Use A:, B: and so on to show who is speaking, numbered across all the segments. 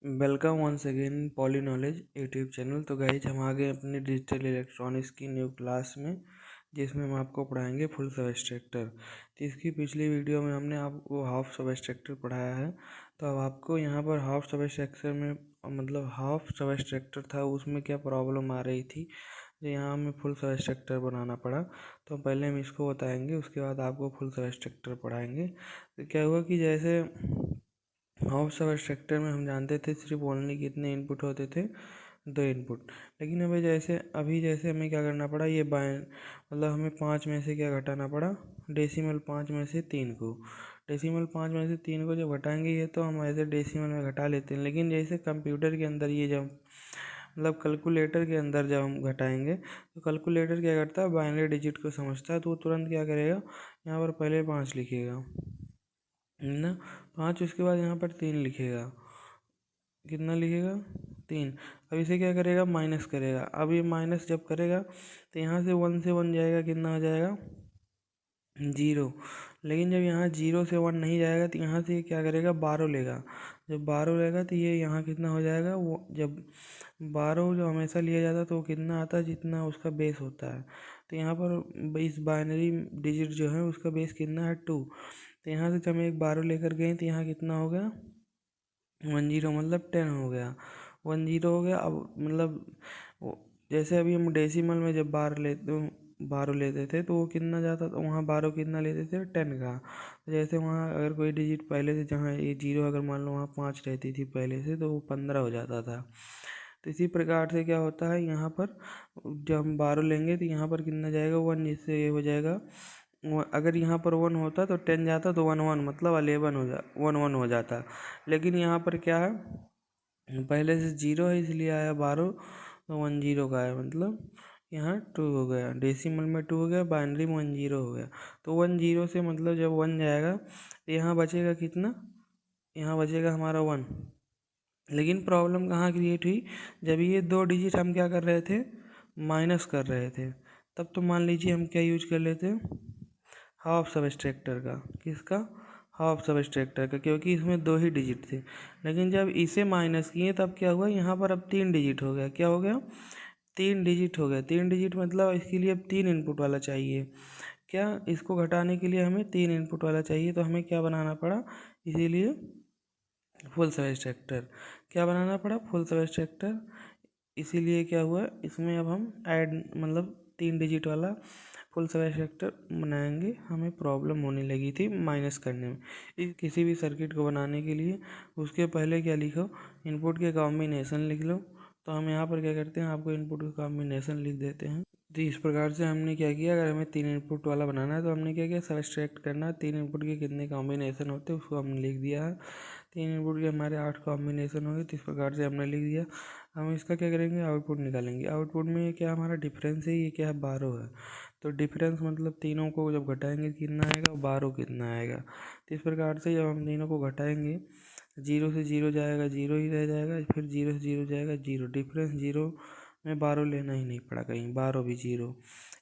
A: Welcome once again poly knowledge YouTube channel. तो guys हम आ गए अपने डिजिटल इलेक्ट्रॉनिक्स की न्यू क्लास में, जिसमें हम आपको पढ़ाएंगे फुल सबस्ट्रक्टर। तो इसकी पिछली वीडियो में हमने आपको हाफ सबस्ट्रक्टर पढ़ाया है। तो अब आपको यहाँ पर हाफ सबस्ट्रक्टर में मतलब हाफ सबस्ट्रक्टर था, उसमें क्या प्रॉब्लम आ रही थी जो यहाँ हमें फुल सबस्ट्रक्टर बनाना पड़ा। तो पहले हम इसको बताएंगे, उसके बाद आपको फुल सबस्ट्रक्टर पढ़ाएंगे। तो क्या हुआ कि जैसे हाफ सबस्ट्रक्टर में हम जानते थे सिर्फ ओनली कितने इनपुट होते थे, 2 इनपुट। लेकिन अभी जैसे हमें क्या करना पड़ा, ये मतलब हमें 5 में से क्या घटाना पड़ा, डेसिमल 5 में से 3 को। डेसिमल 5 में से 3 को जब घटाएंगे, ये तो हम ऐसे डेसिमल में घटा लेते हैं, लेकिन जैसे कंप्यूटर के अंदर ये जब मतलब कैलकुलेटर के अंदर जब हम घटाएंगे तो कैलकुलेटर क्या करता है, बाइनरी डिजिट को समझता है, तो वो तुरंत क्या करेगा, यहाँ पर पहले 5 लिखेगा ना, 5, उसके बाद यहाँ पर 3 लिखेगा। कितना लिखेगा, 3। अब इसे क्या करेगा, माइनस करेगा। अब ये माइनस जब करेगा तो यहाँ से 1 से 1 जाएगा, कितना हो जाएगा, 0। लेकिन जब यहाँ 0 से 1 नहीं जाएगा तो यहाँ से ये क्या करेगा, 12 लेगा। जब 12 लेगा तो ये यहाँ कितना हो जाएगा, वो जब 12 जो हमेशा लिया जाता है तो वो कितना आता है, जितना उसका बेस होता है। तो यहाँ पर इस बाइनरी डिजिट जो है उसका बेस कितना है, 2। तो यहाँ से जब हम एक 12 लेकर गए तो यहाँ कितना हो गया, 10 मतलब 10 हो गया, 10 हो गया। अब मतलब जैसे अभी हम डेसिमल में जब 12 लेते थे तो वो कितना जाता था, वहाँ 12 कितना लेते थे, 10 का। तो जैसे वहाँ अगर कोई डिजिट पहले से, जहाँ ये 0 अगर मान लो वहाँ 5 रहती थी पहले से, तो वो 15 हो जाता था। तो इसी प्रकार से क्या होता है, यहाँ पर जब हम 12 लेंगे तो यहाँ पर कितना जाएगा, 1, जिससे ये हो जाएगा। अगर यहाँ पर 1 होता तो 10 जाता, तो 1 1 मतलब 11 हो जा 1 1 हो जाता। लेकिन यहाँ पर क्या है, पहले से 0 है इसलिए आया 12, तो 10 का है, मतलब यहाँ 2 हो गया, डेसिमल में 2 हो गया, बाइनरी में 10 हो गया। तो 10 से मतलब जब 1 जाएगा तो यहाँ बचेगा कितना, यहाँ बचेगा हमारा 1। लेकिन प्रॉब्लम कहाँ क्रिएट हुई, जब ये 2 डिजिट हम क्या कर रहे थे, माइनस कर रहे थे। तब तो मान लीजिए हम क्या यूज कर लेते, हाफ सबस्ट्रैक्टर का। किसका, हाफ सबस्ट्रैक्टर का, क्योंकि इसमें 2 ही डिजिट थे। लेकिन जब इसे माइनस किए तब क्या हुआ, यहाँ पर अब 3 डिजिट हो गया। क्या हो गया, 3 डिजिट हो गया। 3 डिजिट मतलब इसके लिए अब 3 इनपुट वाला चाहिए। क्या, इसको घटाने के लिए हमें 3 इनपुट वाला चाहिए, तो हमें क्या बनाना पड़ा, इसीलिए फुल सबस्ट्रक्टर। क्या बनाना पड़ा, फुल सबस्ट्रक्टर। इसीलिए क्या हुआ, इसमें अब हम ऐड मतलब 3 डिजिट वाला फुल सबस्ट्रक्टर बनाएंगे। हमें प्रॉब्लम होने लगी थी माइनस करने में। किसी भी सर्किट को बनाने के लिए उसके पहले क्या लिखो, इनपुट के कॉम्बिनेशन लिख लो। तो हम यहाँ पर क्या करते हैं, आपको इनपुट का कॉम्बिनेशन लिख देते हैं। तो इस प्रकार से हमने क्या किया, अगर हमें 3 इनपुट वाला बनाना है तो हमने क्या किया, सबस्ट्रैक्ट करना है, 3 इनपुट के कितने कॉम्बिनेशन होते हैं उसको हमने लिख दिया है। 3 इनपुट के हमारे 8 कॉम्बिनेशन हो गए। तो इस प्रकार से हमने लिख दिया। हम इसका क्या करेंगे, आउटपुट निकालेंगे। आउटपुट में ये क्या, हमारा डिफरेंस है, ये क्या है, 12 है। तो डिफरेंस मतलब तीनों को जब घटाएंगे कितना आएगा, 12 कितना आएगा। तो इस प्रकार से जब हम तीनों को घटाएंगे, 0 से 0 जाएगा, 0 ही रह जाएगा, फिर 0 से 0 जाएगा 0, डिफरेंस 0 में 12 लेना ही नहीं पड़ा कहीं, 12 भी 0।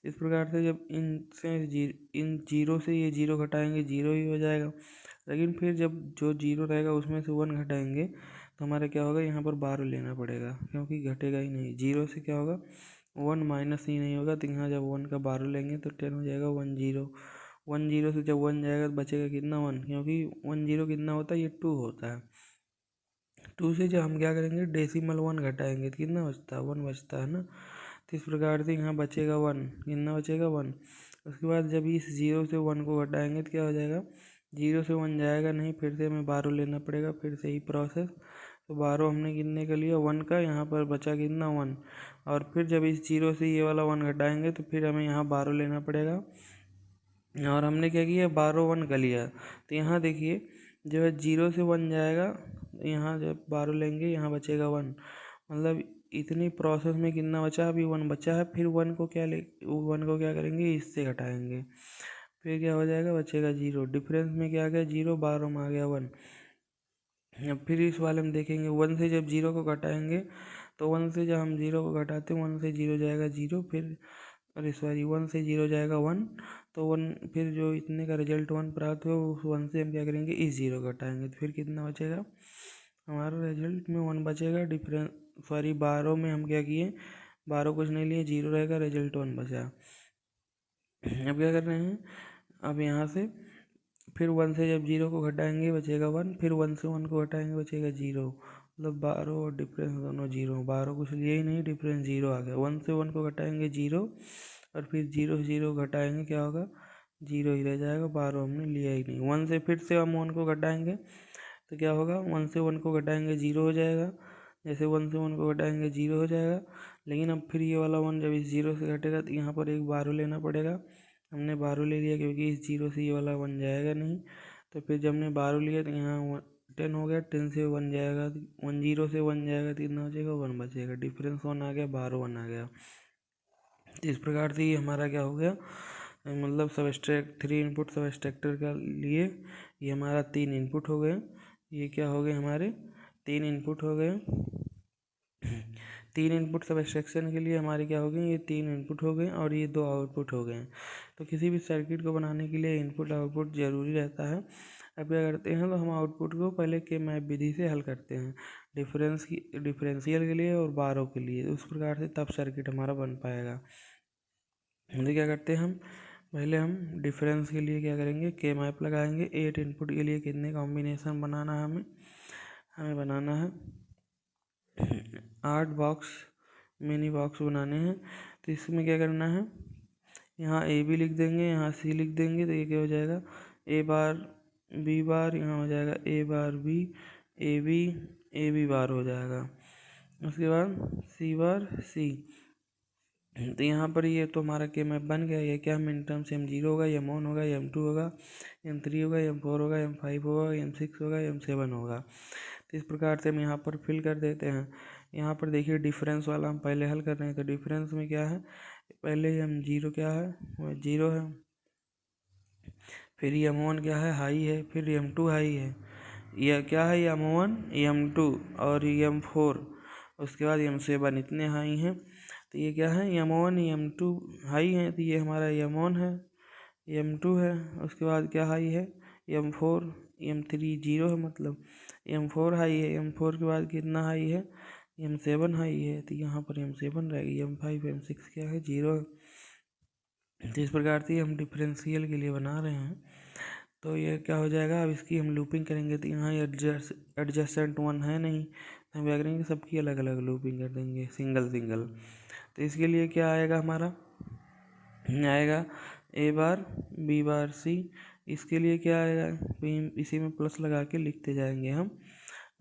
A: इस प्रकार से जब इन 0 से ये 0 घटाएंगे, 0 ही हो जाएगा। लेकिन फिर जब जो 0 रहेगा उसमें से 1 घटाएंगे तो हमारा क्या होगा, यहाँ पर 12 लेना पड़ेगा, क्योंकि घटेगा ही नहीं। 0 से क्या होगा, 1 माइनस ही नहीं होगा, तो यहाँ जब 1 का 12 लेंगे तो 10 हो जाएगा, 10। 10 से जब 1 जाएगा तो बचेगा कितना, 1, क्योंकि 10 कितना होता है, ये 2 होता है। 2 से जब हम क्या करेंगे, डेसिमल 1 घटाएंगे तो कितना बचता है, 1 बचता है ना। तो इस प्रकार से यहाँ बचेगा 1, कितना बचेगा, 1। उसके बाद जब इस 0 से 1 को घटाएंगे तो क्या हो जाएगा, 0 से 1 जाएगा नहीं, फिर से हमें 12 लेना पड़ेगा, फिर से ही प्रोसेस। तो 12 हमने कितने का लिया, 1 का, यहाँ पर बचा कितना, 1। और फिर जब इस 0 से ये वाला 1 घटाएंगे तो फिर हमें यहाँ 12 लेना पड़ेगा। और हमने क्या किया, 12 1 का लिया। तो यहाँ देखिए, जब 0 से 1 जाएगा, यहाँ जब 12 लेंगे यहाँ बचेगा 1। मतलब इतनी प्रोसेस में कितना बचा, अभी 1 बचा है। फिर 1 को क्या करेंगे, इससे घटाएंगे, फिर क्या हो जाएगा, बचेगा 0। डिफरेंस में क्या आ गया, 0, 12 में आ गया 1। अब फिर इस वाले में देखेंगे, 1 से जब 0 को घटाएंगे तो 1 से जब हम 0 को घटाते हैं, 1 से 0 जाएगा 0, फिर अरे सॉरी 1 से 0 जाएगा 1। तो 1, फिर जो इतने का रिजल्ट 1 प्राप्त हुआ, उस 1 से हम क्या करेंगे, इस 0 घटाएंगे, तो फिर कितना बचेगा, हमारा रिजल्ट में 1 बचेगा। 12 में हम क्या किए, 12 कुछ नहीं लिए, 0 रहेगा, रिजल्ट 1 बचा। अब क्या कर रहे हैं, अब यहाँ से फिर 1 से जब 0 को घटाएंगे बचेगा 1, फिर 1 से 1 को घटाएंगे बचेगा 0, मतलब 12 और डिफरेंस दोनों 0। 12 कुछ लिए ही नहीं, डिफरेंस 0 आ गया। 1 से 1 को घटाएंगे 0, और फिर 0 से 0 घटाएंगे क्या होगा, 0 ही रह जाएगा। 12 हमने लिया ही नहीं। 1 से फिर से हम 1 को घटाएंगे तो क्या होगा, 1 से 1 को घटाएंगे 0 हो जाएगा। जैसे 1 से 1 को घटाएंगे 0 हो जाएगा। लेकिन अब फिर ये वाला 1 जब इस 0 से घटेगा तो यहाँ पर एक 12 लेना पड़ेगा। हमने 12 ले लिया क्योंकि इस 0 से ये वाला 1 जाएगा नहीं। तो फिर जब हमने 12 लिया तो यहाँ 10 हो गया, 10 से 1 जाएगा, 1 0 से 1 जाएगा तो कितना बचेगा, 1 बचेगा। डिफरेंस 1 आ गया, 12 1 आ गया। तो इस प्रकार से ये हमारा क्या हो गया, मतलब सबस्ट्रैक्ट 3 इनपुट सबस्ट्रैक्टर का लिए ये हमारा 3 इनपुट हो गए। ये क्या हो गए, हमारे 3 इनपुट हो गए। 3 इनपुट सबस्ट्रैक्शन के लिए हमारे क्या हो गए, ये 3 इनपुट हो गए और ये 2 आउटपुट हो गए। तो किसी भी सर्किट को बनाने के लिए इनपुट आउटपुट ज़रूरी रहता है। अब क्या करते हैं, तो हम आउटपुट को पहले के मैप विधि से हल करते हैं, डिफरेंशियल के लिए और बारों के लिए। उस प्रकार से तब सर्किट हमारा बन पाएगा। तो क्या करते हैं, हम पहले हम डिफरेंस के लिए क्या करेंगे, के मैप लगाएंगे। 8 इनपुट के लिए कितने कॉम्बिनेशन बनाना है, हमें बनाना है 8 बॉक्स, मिनी बॉक्स बनाने हैं। तो इसमें क्या करना है, यहाँ ए बी लिख देंगे, यहाँ सी लिख देंगे, तो ये क्या हो जाएगा, ए बार बी बार, यहाँ हो जाएगा A bar B, A B bar हो जाएगा। उसके बाद सी बार सी। तो यहाँ पर ये तो हमारा के मैप बन गया। ये क्या, मिन टर्म से M0 होगा, M1 होगा, M2 होगा, M3 होगा, M4 होगा, M5 होगा, M6 होगा, M7 होगा। तो इस प्रकार से हम यहाँ पर फिल कर देते हैं। यहाँ पर देखिए डिफरेंस वाला हम पहले हल कर रहे हैं। तो डिफरेंस में क्या है, पहले M0 क्या है, वो 0 है। फिर M1 क्या है, हाई है। फिर M2 हाई है। यह क्या है, M1 M2 और M4, उसके बाद M7, इतने हाई हैं। तो ये क्या है, M1 M2 हाई है, तो ये हमारा M1 है, M2 है। उसके बाद क्या हाई है, M4, M3 0 है, मतलब M4 हाई है। M4 के बाद कितना हाई है, M7 हाई है, तो यहाँ पर M7 रहेगी। M5 M6 क्या है, 0 है। तो इस प्रकार से हम डिफरेंशियल के लिए बना रहे हैं। तो ये क्या हो जाएगा, अब इसकी हम लूपिंग करेंगे। तो यहाँ एडजसेंट 1 है नहीं, तो हम क्या करेंगे, सबकी अलग अलग लूपिंग कर देंगे, सिंगल सिंगल। तो इसके लिए क्या आएगा, हमारा आएगा ए बार बी बार सी। इसके लिए क्या आएगा, इसी में प्लस लगा के लिखते जाएंगे हम,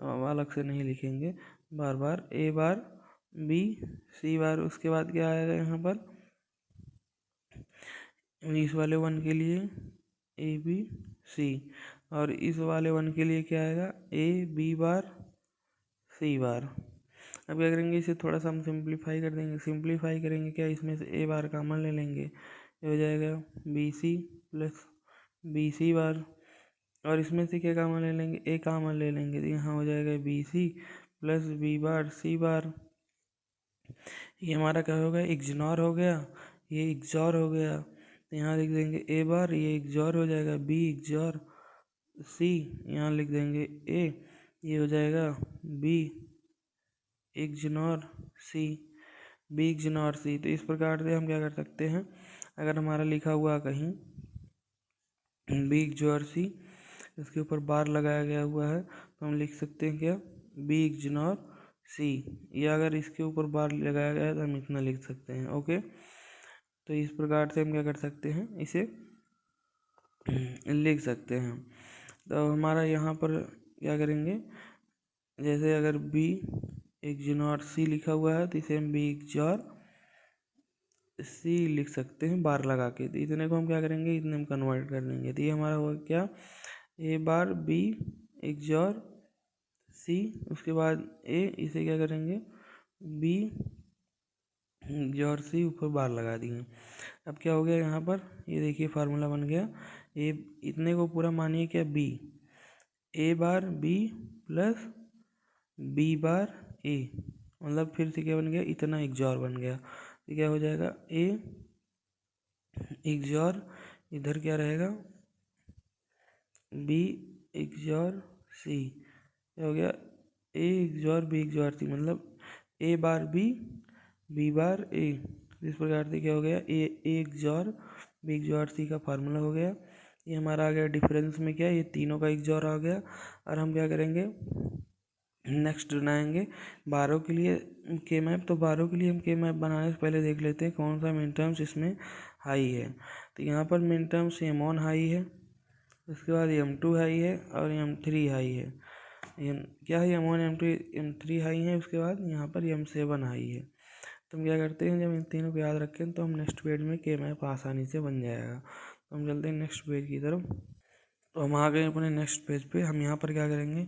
A: अलग से नहीं लिखेंगे बार बार। ए बार बी सी बार। उसके बाद क्या आएगा, यहाँ पर इस वाले 1 के लिए ए बी सी, और इस वाले 1 के लिए क्या आएगा, ए बी बार सी बार। अब क्या करेंगे, इसे थोड़ा सा हम सिंप्लीफाई कर देंगे। सिंप्लीफाई करेंगे क्या, इसमें से ए बार कॉमन ले लेंगे, ये हो जाएगा B C plus B C bar. और इसमें से क्या कॉमन ले लेंगे, ए कॉमन ले लेंगे, तो यहाँ हो जाएगा B C plus B bar C bar. ये हमारा क्या हो गया, इग्नोर हो गया, ये इग्जॉर हो गया। तो यहाँ लिख देंगे ए बार, ये इग्जॉर हो जाएगा बी इग्जॉर सी, यहाँ लिख देंगे ए, ये हो जाएगा B ignore C, B ignore C. तो इस प्रकार से हम क्या कर सकते हैं, अगर हमारा लिखा हुआ कहीं बी इग्नोर सी, इसके ऊपर बार लगाया गया हुआ है, तो हम लिख सकते हैं क्या, बी इग्नोर सी। या अगर इसके ऊपर बार लगाया गया है तो हम इतना लिख सकते हैं। ओके, तो इस प्रकार से हम क्या कर सकते हैं, इसे लिख सकते हैं। तो हमारा यहाँ पर क्या करेंगे, जैसे अगर बी इग्नोर सी लिखा हुआ है तो इसे हम बी इग्नोर सी लिख सकते हैं बार लगा के। तो इतने को हम क्या करेंगे, इतने में कन्वर्ट कर देंगे। तो ये हमारा हुआ क्या, ए बार बी इग्नोर सी, उसके बाद ए, इसे क्या करेंगे, बी इग्नोर सी, ऊपर बार लगा दिए। अब क्या हो गया, यहाँ पर ये देखिए फार्मूला बन गया। ए, इतने को पूरा मानिए क्या, बी, ए bar B plus B bar ए, मतलब फिर से क्या बन गया, इतना इग्जॉर बन गया। तो क्या हो जाएगा, ए इग्जॉर, इधर क्या रहेगा, बी इग्जॉर सी, क्या हो गया, ए XOR B XOR C, मतलब ए बार बी बार ए। इस प्रकार से क्या हो गया, ए XOR B XOR C का फार्मूला हो गया। ये हमारा आ गया डिफरेंस में क्या, ये तीनों का XOR आ गया। और हम क्या करेंगे, नेक्स्ट बनाएंगे 12 के लिए के मैप। तो 12 के लिए हम के मैप बनाने से पहले देख लेते हैं कौन सा मिन टर्म्स इसमें हाई है। तो यहाँ पर मिन टर्म्स M1 हाई है, उसके बाद M2 हाई है और M3 हाई है। क्या है, M1 M2 M3 हाई है, उसके बाद यहाँ पर M7 हाई है। तो हम क्या करते हैं, जब इन तीनों को याद रखें तो हम नेक्स्ट पेज में के मैप आसानी से बन जाएगा। तो हम चलते हैं नेक्स्ट पेज की तरफ। तो हम आ गए अपने नेक्स्ट पेज पे। हम यहाँ पर क्या करेंगे,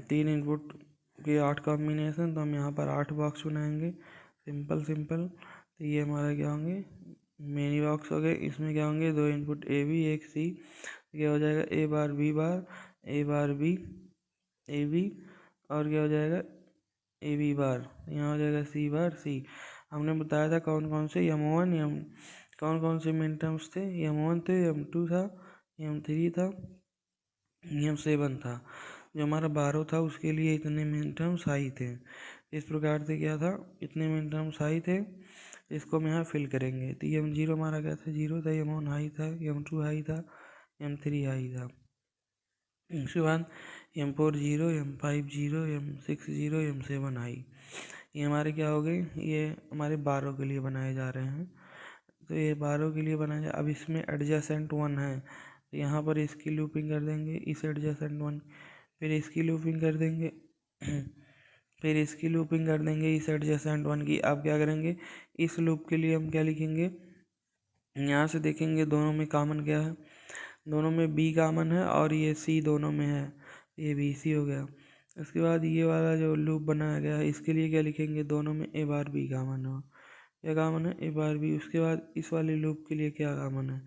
A: 3 इनपुट के 8 कॉम्बिनेशन, तो हम यहाँ पर 8 बॉक्स बनाएंगे, सिंपल। तो ये हमारा क्या होंगे, मेनी बॉक्स हो गए। इसमें क्या होंगे, 2 इनपुट ए बी 1 सी। क्या हो जाएगा, A bar B bar A bar B A B, और क्या हो जाएगा ए बी बार, यहाँ हो जाएगा सी बार सी। हमने बताया था कौन कौन से M1 कौन कौन से मिन टर्म्स थे, M1 थे, M2 था, M3 था, M7 था। जो हमारा 12 था उसके लिए इतने मिन टर्म्स हाई थे। इस प्रकार से क्या था, इतने मिन टर्म्स हाई थे, इसको हम यहाँ फिल करेंगे। तो M0 हमारा क्या था, 0 था, M1 हाई था, M2 हाई था, M3 हाई था। उसके बाद M4 0, M5 0, M6 0, M7 high. ये हमारे क्या हो गए, ये हमारे 12 के लिए बनाए जा रहे हैं। तो ये 12 के लिए बनाए जा, अब इसमें एडजेसेंट 1 है, तो यहाँ पर इसकी लूपिंग कर देंगे, इस एडजेसेंट 1, फिर इसकी लूपिंग कर देंगे फिर इसकी लूपिंग कर देंगे इस एडजेसेंट 1 की। अब क्या करेंगे, इस लूप के लिए हम क्या लिखेंगे, यहाँ से देखेंगे दोनों में कॉमन क्या है, दोनों में B कॉमन है और ये C दोनों में है, ये BC हो गया। उसके बाद ये वाला जो लूप बनाया गया है इसके लिए क्या लिखेंगे, दोनों में A बार B कॉमन हो, क्या कॉमन है, A बार B। उसके बाद इस वाले लूप के लिए क्या कॉमन है,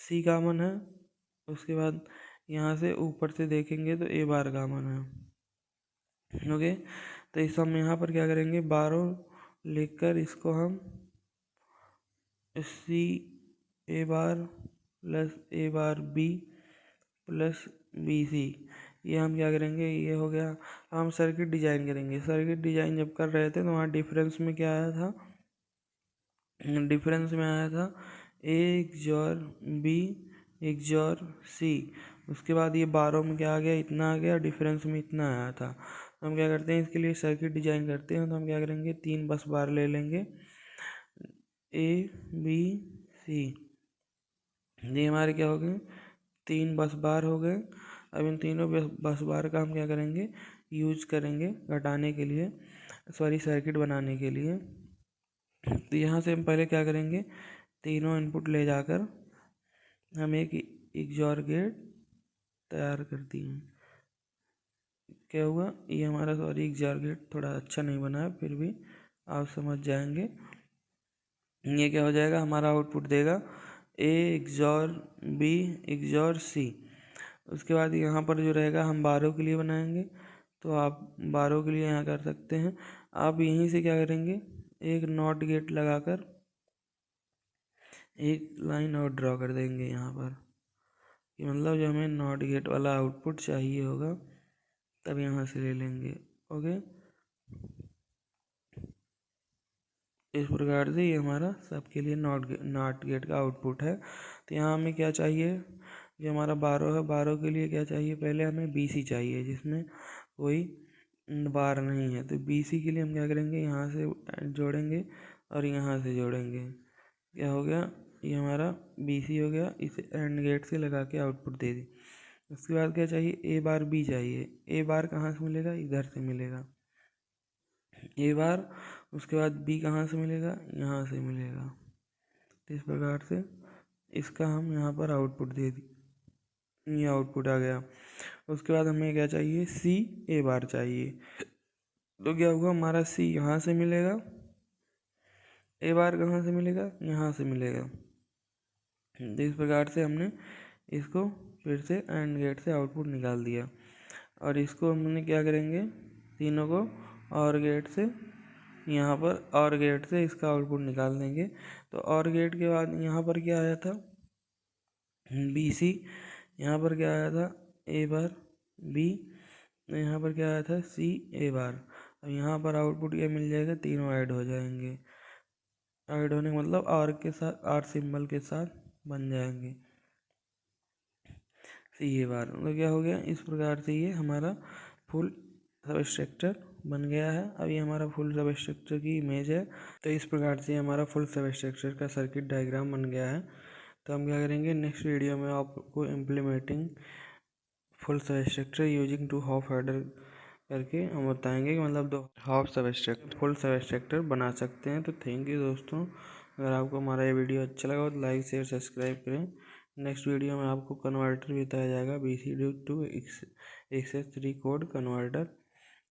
A: C कॉमन है। उसके बाद यहाँ से ऊपर से देखेंगे तो A बार कॉमन है। ओके, तो इस हम यहाँ पर क्या करेंगे, 12 लिखकर इसको हम C A bar plus A bar B plus BC, ये हम क्या करेंगे, ये हो गया। हम सर्किट डिजाइन करेंगे। सर्किट डिजाइन जब कर रहे थे तो वहाँ डिफरेंस में क्या आया था, डिफरेंस में आया था A XOR B XOR C। उसके बाद ये 12 में क्या आ गया, इतना आ गया, डिफरेंस में इतना आया था। तो हम क्या करते हैं, इसके लिए सर्किट डिजाइन करते हैं। तो हम क्या करेंगे, 3 बस बार ले लेंगे, A B C। ये हमारे क्या हो गए, 3 बस बार हो गए। अब इन तीनों बस बार का हम क्या करेंगे, यूज करेंगे घटाने के लिए, सॉरी सर्किट बनाने के लिए। तो यहाँ से हम पहले क्या करेंगे, तीनों इनपुट ले जाकर हम एक XOR गेट तैयार कर दिए। क्या हुआ, ये हमारा सॉरी XOR गेट थोड़ा अच्छा नहीं बना है, फिर भी आप समझ जाएंगे। ये क्या हो जाएगा, हमारा आउटपुट देगा A XOR B XOR C। उसके बाद यहाँ पर जो रहेगा हम 12 के लिए बनाएंगे। तो आप 12 के लिए यहाँ कर सकते हैं। आप यहीं से क्या करेंगे, एक नॉट गेट लगाकर एक लाइन और ड्रॉ कर देंगे यहाँ पर, कि मतलब जो हमें नॉट गेट वाला आउटपुट चाहिए होगा तब यहाँ से ले लेंगे। ओके, इस प्रकार से ये हमारा सबके लिए नॉट गेट का आउटपुट है। तो यहाँ हमें क्या चाहिए, जो हमारा 12 है, 12 के लिए क्या चाहिए, पहले हमें BC चाहिए जिसमें कोई बार नहीं है। तो BC के लिए हम क्या करेंगे, यहाँ से जोड़ेंगे और यहाँ से जोड़ेंगे। क्या हो गया, ये हमारा BC हो गया। इसे एंड गेट से लगा के आउटपुट दे दी। उसके बाद क्या चाहिए, A बार B चाहिए। A बार कहाँ से मिलेगा, इधर से मिलेगा A बार। उसके बाद B कहाँ से मिलेगा, यहाँ से मिलेगा। तो इस प्रकार से इसका हम यहाँ पर आउटपुट दे दी, ये आउटपुट आ गया। उसके बाद हमें क्या चाहिए, C A बार चाहिए। तो क्या हुआ, हमारा C यहाँ से मिलेगा, A बार कहाँ से मिलेगा, यहाँ से मिलेगा। तो इस प्रकार से हमने इसको फिर से एंड गेट से आउटपुट निकाल दिया। और इसको हमने क्या करेंगे, तीनों को और गेट से यहाँ पर और गेट से इसका आउटपुट निकाल देंगे। तो और गेट के बाद यहाँ पर क्या आया था, BC। यहाँ पर क्या आया था, A बार B यहाँ पर क्या आया था सी ए बार। अब यहाँ पर आउटपुट क्या मिल जाएगा, तीनों ऐड हो जाएंगे। ऐड होने का मतलब आर के साथ, आर सिंबल के साथ बन जाएंगे सी ए बार। तो क्या हो गया, इस प्रकार से ये हमारा फुल सबस्ट्रक्चर बन गया है। अब ये हमारा फुल सबस्ट्रक्चर की इमेज है। तो इस प्रकार से हमारा फुल सबस्ट्रक्चर का सर्किट डायग्राम बन गया है। तो हम क्या करेंगे, नेक्स्ट वीडियो में आपको implementing full substructure using two half adder करके हम बताएंगे कि मतलब दो हाफ सबस्ट्रक्चर फुल सबस्ट्रक्चर बना सकते हैं। तो थैंक यू दोस्तों। अगर आपको हमारा ये वीडियो अच्छा लगा हो तो लाइक शेयर सब्सक्राइब करें। नेक्स्ट वीडियो में आपको कन्वर्टर भी बताया जाएगा, BCD to XS3 code converter.